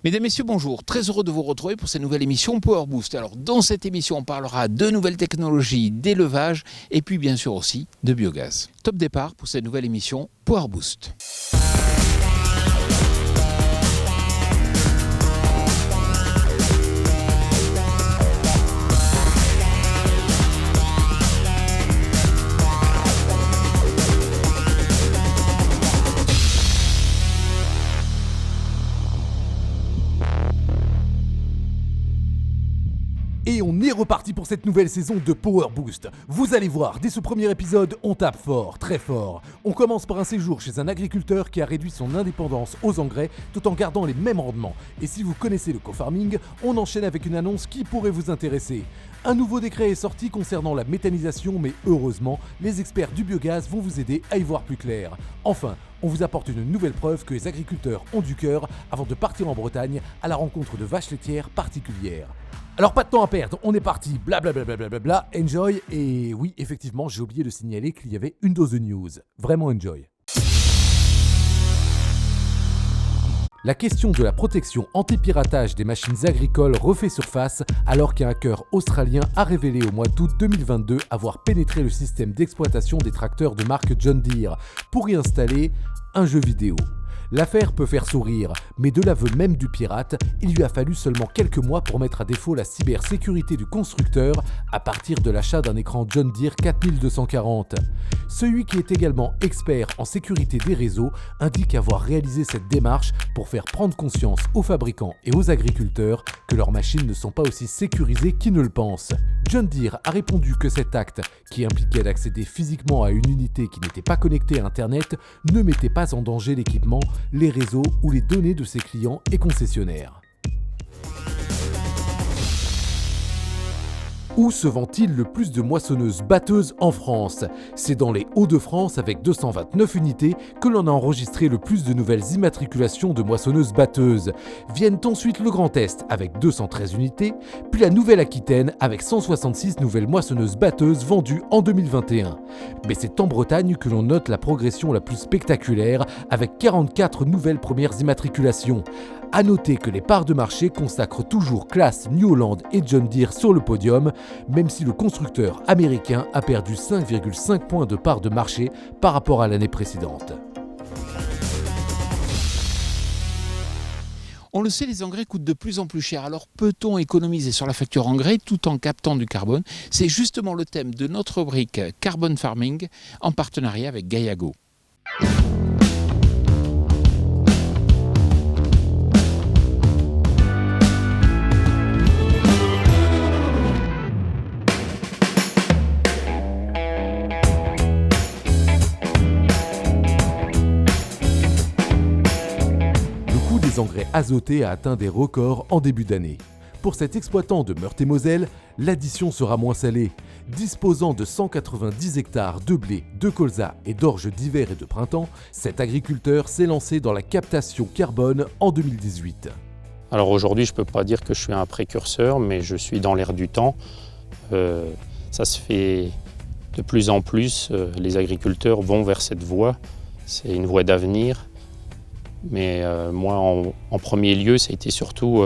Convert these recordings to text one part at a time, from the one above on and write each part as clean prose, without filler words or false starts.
Mesdames, Messieurs, bonjour. Très heureux de vous retrouver pour cette nouvelle émission Power Boost. Alors, dans cette émission, on parlera de nouvelles technologies, d'élevage et puis bien sûr aussi de biogaz. Top départ pour cette nouvelle émission Power Boost. Et on est reparti pour cette nouvelle saison de Power Boost. Vous allez voir, dès ce premier épisode, on tape fort, très fort. On commence par un séjour chez un agriculteur qui a réduit son indépendance aux engrais tout en gardant les mêmes rendements. Et si vous connaissez le co-farming, on enchaîne avec une annonce qui pourrait vous intéresser. Un nouveau décret est sorti concernant la méthanisation, mais heureusement, les experts du biogaz vont vous aider à y voir plus clair. Enfin, on vous apporte une nouvelle preuve que les agriculteurs ont du cœur avant de partir en Bretagne à la rencontre de vaches laitières particulières. Alors pas de temps à perdre, on est parti, blablabla, enjoy. Et oui, effectivement, j'ai oublié de signaler qu'il y avait une dose de news. Vraiment enjoy. La question de la protection anti-piratage des machines agricoles refait surface alors qu'un hacker australien a révélé au mois d'août 2022 avoir pénétré le système d'exploitation des tracteurs de marque John Deere pour y installer un jeu vidéo. L'affaire peut faire sourire, mais de l'aveu même du pirate, il lui a fallu seulement quelques mois pour mettre à défaut la cybersécurité du constructeur à partir de l'achat d'un écran John Deere 4240. Celui qui est également expert en sécurité des réseaux indique avoir réalisé cette démarche pour faire prendre conscience aux fabricants et aux agriculteurs que leurs machines ne sont pas aussi sécurisées qu'ils ne le pensent. John Deere a répondu que cet acte, qui impliquait d'accéder physiquement à une unité qui n'était pas connectée à Internet, ne mettait pas en danger l'équipement, les réseaux ou les données de ses clients et concessionnaires. Où se vend-il le plus de moissonneuses-batteuses en France ? C'est dans les Hauts-de-France avec 229 unités que l'on a enregistré le plus de nouvelles immatriculations de moissonneuses-batteuses. Viennent ensuite le Grand Est avec 213 unités, puis la Nouvelle-Aquitaine avec 166 nouvelles moissonneuses-batteuses vendues en 2021. Mais c'est en Bretagne que l'on note la progression la plus spectaculaire avec 44 nouvelles premières immatriculations. A noter que les parts de marché consacrent toujours Claas, New Holland et John Deere sur le podium, même si le constructeur américain a perdu 5,5 points de part de marché par rapport à l'année précédente. On le sait, les engrais coûtent de plus en plus cher. Alors peut-on économiser sur la facture engrais tout en captant du carbone ? C'est justement le thème de notre rubrique Carbon Farming en partenariat avec Gaiago. Les engrais azotés a atteint des records en début d'année. Pour cet exploitant de Meurthe-et-Moselle, l'addition sera moins salée. Disposant de 190 hectares de blé, de colza et d'orge d'hiver et de printemps, cet agriculteur s'est lancé dans la captation carbone en 2018. Alors aujourd'hui, je ne peux pas dire que je suis un précurseur, mais je suis dans l'air du temps. Ça se fait de plus en plus, les agriculteurs vont vers cette voie. C'est une voie d'avenir. Mais moi, en premier lieu, ça a été surtout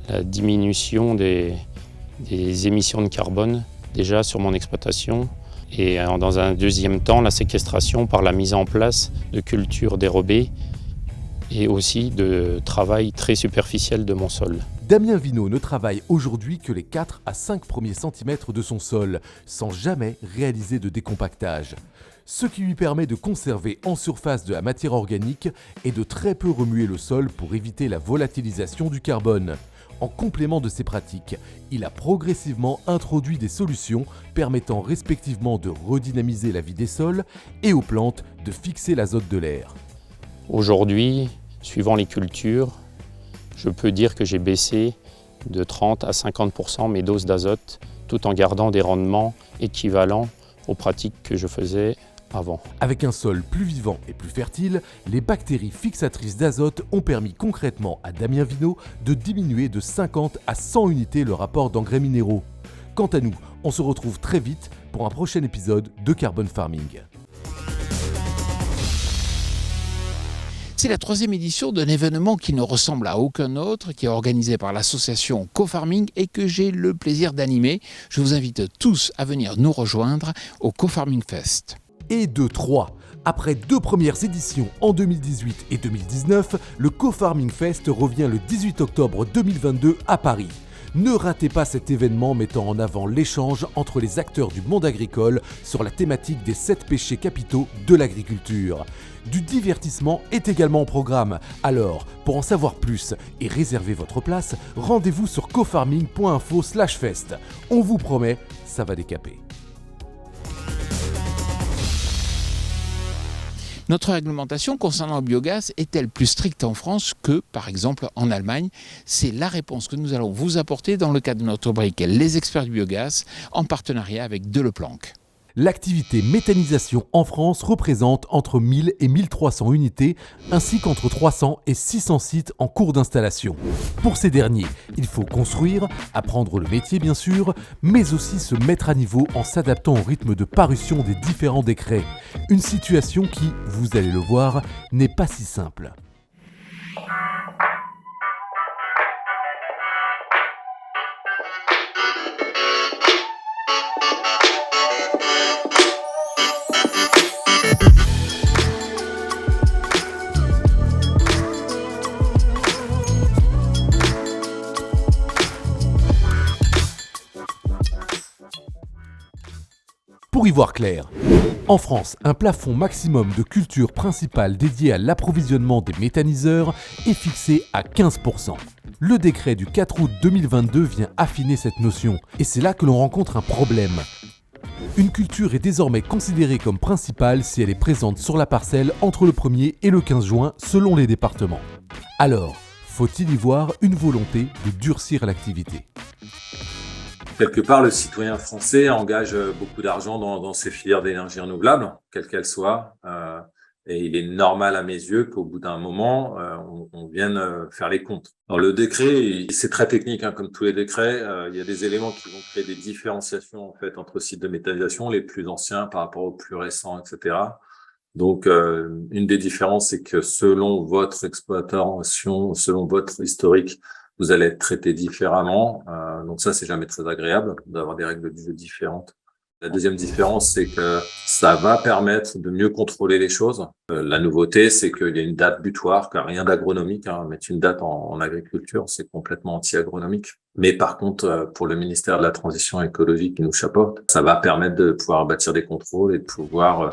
la diminution des émissions de carbone, déjà sur mon exploitation. Et dans un deuxième temps, la séquestration par la mise en place de cultures dérobées et aussi de travail très superficiel de mon sol. Damien Vinot ne travaille aujourd'hui que les 4 à 5 premiers centimètres de son sol, sans jamais réaliser de décompactage. Ce qui lui permet de conserver en surface de la matière organique et de très peu remuer le sol pour éviter la volatilisation du carbone. En complément de ces pratiques, il a progressivement introduit des solutions permettant respectivement de redynamiser la vie des sols et aux plantes de fixer l'azote de l'air. Aujourd'hui, suivant les cultures, je peux dire que j'ai baissé de 30 à 50% mes doses d'azote tout en gardant des rendements équivalents aux pratiques que je faisais avant. Avec un sol plus vivant et plus fertile, les bactéries fixatrices d'azote ont permis concrètement à Damien Vinot de diminuer de 50 à 100 unités le rapport d'engrais minéraux. Quant à nous, on se retrouve très vite pour un prochain épisode de Carbon Farming. C'est la 3e édition d'un événement qui ne ressemble à aucun autre, qui est organisé par l'association Co-Farming et que j'ai le plaisir d'animer. Je vous invite tous à venir nous rejoindre au Co-Farming Fest. Et de 3. Après 2 premières éditions en 2018 et 2019, le Co-Farming Fest revient le 18 octobre 2022 à Paris. Ne ratez pas cet événement mettant en avant l'échange entre les acteurs du monde agricole sur la thématique des 7 péchés capitaux de l'agriculture. Du divertissement est également au programme. Alors, pour en savoir plus et réserver votre place, rendez-vous sur cofarming.info/fest. On vous promet, ça va décaper. Notre réglementation concernant le biogaz est-elle plus stricte en France que, par exemple, en Allemagne? C'est la réponse que nous allons vous apporter dans le cadre de notre rubrique Les experts du biogaz, en partenariat avec Deleplanque. L'activité méthanisation en France représente entre 1000 et 1300 unités, ainsi qu'entre 300 et 600 sites en cours d'installation. Pour ces derniers, il faut construire, apprendre le métier bien sûr, mais aussi se mettre à niveau en s'adaptant au rythme de parution des différents décrets. Une situation qui, vous allez le voir, n'est pas si simple. Pour y voir clair, en France, un plafond maximum de culture principale dédié à l'approvisionnement des méthaniseurs est fixé à 15%. Le décret du 4 août 2022 vient affiner cette notion, et c'est là que l'on rencontre un problème. Une culture est désormais considérée comme principale si elle est présente sur la parcelle entre le 1er et le 15 juin selon les départements. Alors, faut-il y voir une volonté de durcir l'activité ? Quelque part, le citoyen français engage beaucoup d'argent dans ces filières d'énergie renouvelable, quelles qu'elles soient. Et il est normal à mes yeux qu'au bout d'un moment, on vienne faire les comptes. Alors, le décret, c'est très technique, comme tous les décrets. Il y a des éléments qui vont créer des différenciations en fait entre sites de méthanisation, les plus anciens par rapport aux plus récents, etc. Donc, une des différences, c'est que selon votre exploitation, selon votre historique, vous allez être traité différemment. Donc ça, c'est jamais très agréable d'avoir des règles de jeu différentes. La deuxième différence, c'est que ça va permettre de mieux contrôler les choses. La nouveauté, c'est qu'il y a une date butoir, car rien d'agronomique. Mettre une date en agriculture, c'est complètement anti-agronomique. Mais par contre, pour le ministère de la Transition écologique qui nous chapeaute, ça va permettre de pouvoir bâtir des contrôles et de pouvoir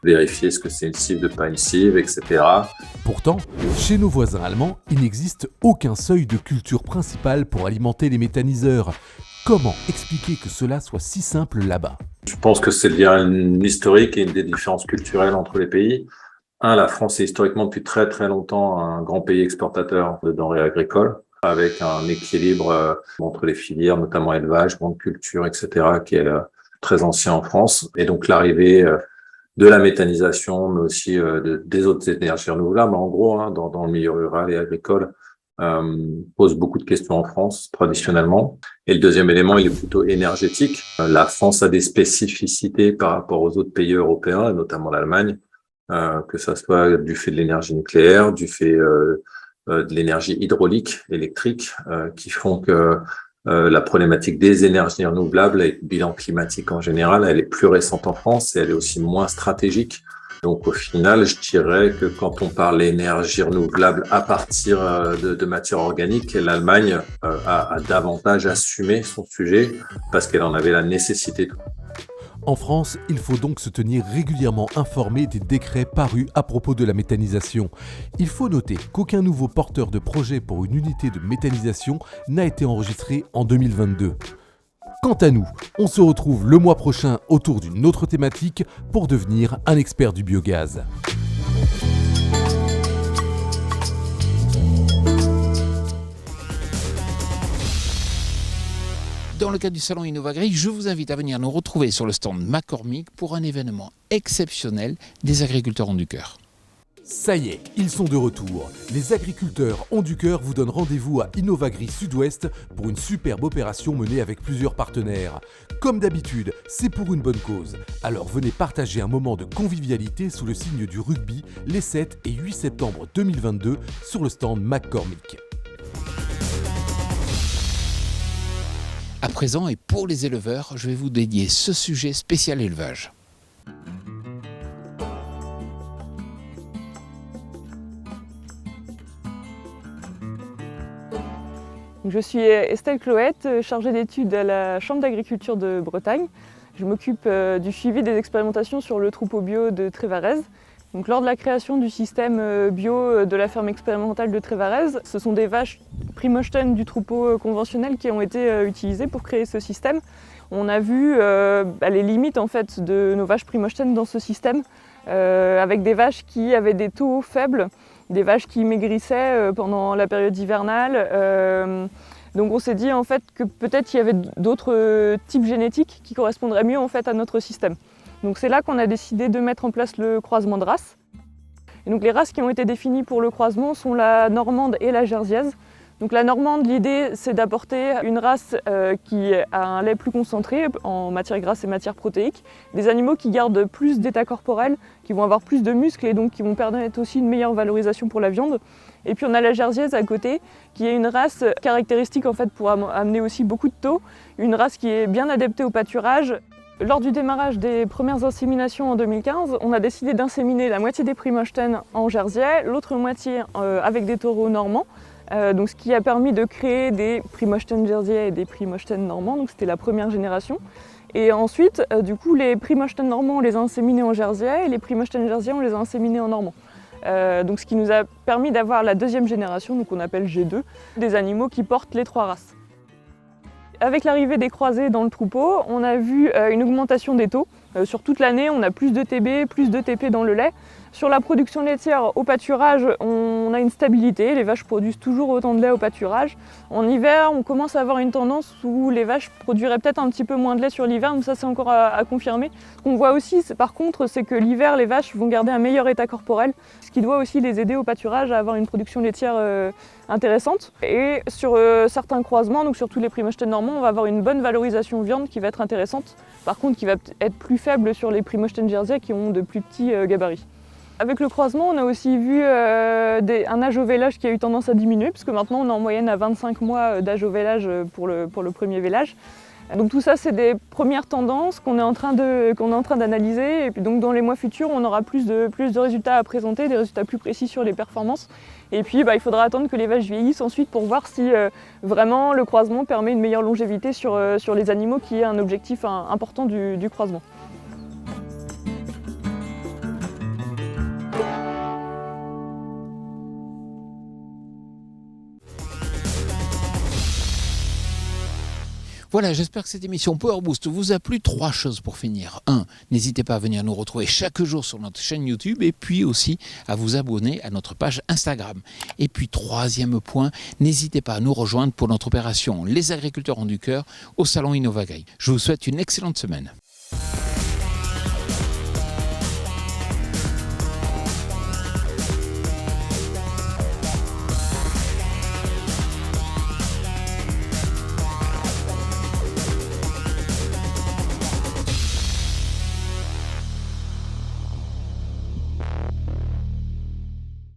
vérifier ce que c'est une cive, de pas une cive, etc. Pourtant, chez nos voisins allemands, il n'existe aucun seuil de culture principale pour alimenter les méthaniseurs. Comment expliquer que cela soit si simple là-bas ? Je pense que c'est lié à une historique et une des différences culturelles entre les pays. La France est historiquement depuis très très longtemps un grand pays exportateur de denrées agricoles, avec un équilibre entre les filières, notamment élevage, grande culture, etc., qui est très ancien en France. Et donc l'arrivée de la méthanisation, mais aussi des autres énergies renouvelables, en gros, dans le milieu rural et agricole, pose beaucoup de questions en France, traditionnellement. Et le deuxième élément, il est plutôt énergétique. La France a des spécificités par rapport aux autres pays européens, et notamment l'Allemagne, que ça soit du fait de l'énergie nucléaire, du fait de l'énergie hydraulique, électrique, qui font que la problématique des énergies renouvelables et le bilan climatique en général, elle est plus récente en France et elle est aussi moins stratégique. Donc au final, je dirais que quand on parle d'énergie renouvelable à partir de matières organiques, l'Allemagne a davantage assumé son sujet parce qu'elle en avait la nécessité. En France, il faut donc se tenir régulièrement informé des décrets parus à propos de la méthanisation. Il faut noter qu'aucun nouveau porteur de projet pour une unité de méthanisation n'a été enregistré en 2022. Quant à nous, on se retrouve le mois prochain autour d'une autre thématique pour devenir un expert du biogaz. Dans le cadre du salon InnovaGri, je vous invite à venir nous retrouver sur le stand McCormick pour un événement exceptionnel des agriculteurs ont du cœur. Ça y est, ils sont de retour. Les agriculteurs ont du cœur vous donnent rendez-vous à Innovagri Sud-Ouest pour une superbe opération menée avec plusieurs partenaires. Comme d'habitude, c'est pour une bonne cause. Alors venez partager un moment de convivialité sous le signe du rugby les 7 et 8 septembre 2022 sur le stand McCormick. À présent, et pour les éleveurs, je vais vous dédier ce sujet spécial élevage. Je suis Estelle Cloët, chargée d'études à la Chambre d'agriculture de Bretagne. Je m'occupe du suivi des expérimentations sur le troupeau bio de Trévarez. Donc, lors de la création du système bio de la ferme expérimentale de Trévarez, ce sont des vaches Primosten du troupeau conventionnel qui ont été utilisées pour créer ce système. On a vu les limites en fait, de nos vaches Primosten dans ce système, avec des vaches qui avaient des taux faibles, des vaches qui maigrissaient pendant la période hivernale. Donc on s'est dit en fait que peut-être il y avait d'autres types génétiques qui correspondraient mieux en fait à notre système. Donc c'est là qu'on a décidé de mettre en place le croisement de races. Et donc les races qui ont été définies pour le croisement sont la normande et la jersiaise. Donc la normande, l'idée c'est d'apporter une race qui a un lait plus concentré en matière grasse et matière protéique, des animaux qui gardent plus d'état corporel, qui vont avoir plus de muscles et donc qui vont permettre aussi une meilleure valorisation pour la viande. Et puis on a la jersiaise à côté, qui est une race caractéristique en fait pour amener aussi beaucoup de taux, une race qui est bien adaptée au pâturage. Lors du démarrage des premières inséminations en 2015, on a décidé d'inséminer la moitié des Primosten en jersiais, l'autre moitié avec des taureaux normands. Donc ce qui a permis de créer des Primosten jersiais et des Primosten normands, donc c'était la première génération. Et ensuite, du coup, les Primosten normands, on les a inséminés en jersiais et les Primosten jersiais, on les a inséminés en normand. Donc ce qui nous a permis d'avoir la deuxième génération, donc on appelle G2, des animaux qui portent les trois races. Avec l'arrivée des croisés dans le troupeau, on a vu une augmentation des taux. Sur toute l'année, on a plus de TB, plus de TP dans le lait. Sur la production laitière au pâturage, on a une stabilité. Les vaches produisent toujours autant de lait au pâturage. En hiver, on commence à avoir une tendance où les vaches produiraient peut-être un petit peu moins de lait sur l'hiver, mais ça c'est encore à confirmer. Ce qu'on voit aussi, par contre, c'est que l'hiver, les vaches vont garder un meilleur état corporel, ce qui doit aussi les aider au pâturage à avoir une production laitière intéressante. Et sur certains croisements, donc surtout les Primosten normands, on va avoir une bonne valorisation viande qui va être intéressante. Par contre, qui va être plus faible sur les Primosten jersiais qui ont de plus petits gabarits. Avec le croisement, on a aussi vu un âge au vélage qui a eu tendance à diminuer, puisque maintenant on est en moyenne à 25 mois d'âge au vélage pour le premier vélage. Donc tout ça, c'est des premières tendances qu'on est en train d'analyser. Et puis donc dans les mois futurs, on aura plus de résultats à présenter, des résultats plus précis sur les performances. Et puis il faudra attendre que les vaches vieillissent ensuite pour voir si vraiment le croisement permet une meilleure longévité sur les animaux, qui est un objectif important du croisement. Voilà, j'espère que cette émission Power Boost vous a plu. 3 choses pour finir. 1. N'hésitez pas à venir nous retrouver chaque jour sur notre chaîne YouTube et puis aussi à vous abonner à notre page Instagram. Et puis 3e point, n'hésitez pas à nous rejoindre pour notre opération Les agriculteurs ont du cœur au salon Innovagri. Je vous souhaite une excellente semaine.